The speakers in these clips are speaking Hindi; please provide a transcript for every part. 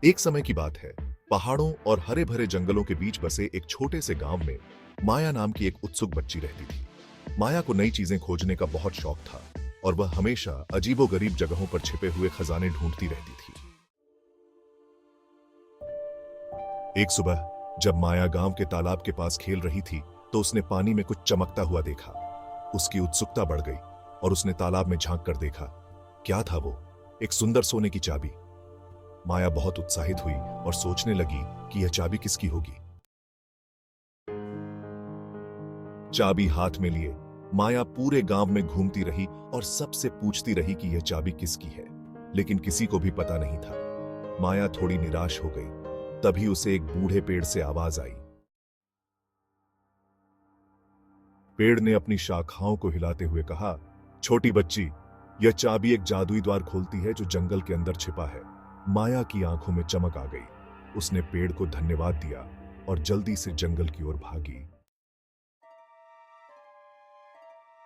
एक समय की बात है। पहाड़ों और हरे भरे जंगलों के बीच बसे एक छोटे से गांव में माया नाम की एक उत्सुक बच्ची रहती थी। माया को नई चीजें खोजने का बहुत शौक था और वह हमेशा अजीबोगरीब जगहों पर छिपे हुए खजाने ढूंढती रहती थी। एक सुबह जब माया गांव के तालाब के पास खेल रही थी तो उसने पानी में कुछ चमकता हुआ देखा। उसकी उत्सुकता बढ़ गई और उसने तालाब में झांक कर देखा। क्या था वो? एक सुंदर सोने की चाबी। माया बहुत उत्साहित हुई और सोचने लगी कि यह चाबी किसकी होगी। चाबी हाथ में लिए माया पूरे गांव में घूमती रही और सबसे पूछती रही कि यह चाबी किसकी है, लेकिन किसी को भी पता नहीं था। माया थोड़ी निराश हो गई। तभी उसे एक बूढ़े पेड़ से आवाज आई। पेड़ ने अपनी शाखाओं को हिलाते हुए कहा, छोटी बच्ची, यह चाबी एक जादुई द्वार खोलती है जो जंगल के अंदर छिपा है। माया की आंखों में चमक आ गई। उसने पेड़ को धन्यवाद दिया और जल्दी से जंगल की ओर भागी।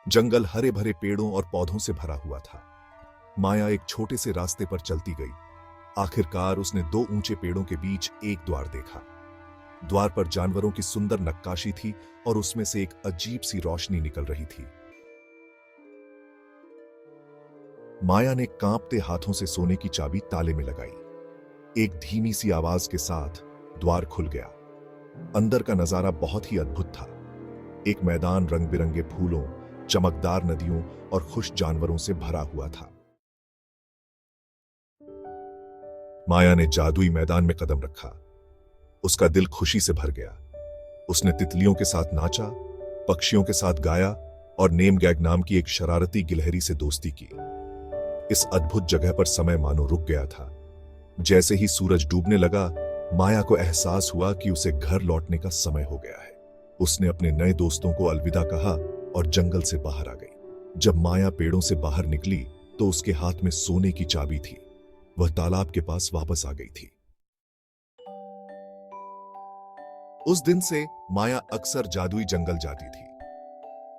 जंगल हरे भरे पेड़ों और पौधों से भरा हुआ था। माया एक छोटे से रास्ते पर चलती गई। आखिरकार उसने दो ऊंचे पेड़ों के बीच एक द्वार देखा। द्वार पर जानवरों की सुंदर नक्काशी थी और उसमें से एक अजीब सी रोशनी निकल रही थी। माया ने कांपते हाथों से सोने की चाबी ताले में लगाई। एक धीमी सी आवाज के साथ द्वार खुल गया। अंदर का नजारा बहुत ही अद्भुत था। एक मैदान रंग बिरंगे फूलों, चमकदार नदियों और खुश जानवरों से भरा हुआ था। माया ने जादुई मैदान में कदम रखा। उसका दिल खुशी से भर गया। उसने तितलियों के साथ नाचा, पक्षियों के साथ गाया और नेम गैग नाम की एक शरारती गिलहरी से दोस्ती की। इस अद्भुत जगह पर समय मानो रुक गया था। जैसे ही सूरज डूबने लगा, माया को एहसास हुआ कि उसे घर लौटने का समय हो गया है। उसने अपने नए दोस्तों को अलविदा कहा और जंगल से बाहर आ गई। जब माया पेड़ों से बाहर निकली तो उसके हाथ में सोने की चाबी थी। वह तालाब के पास वापस आ गई थी। उस दिन से माया अक्सर जादुई जंगल जाती थी।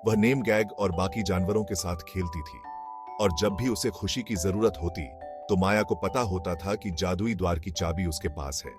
वह नेम गैग और बाकी जानवरों के साथ खेलती थी और जब भी उसे खुशी की जरूरत होती तो माया को पता होता था कि जादुई द्वार की चाबी उसके पास है।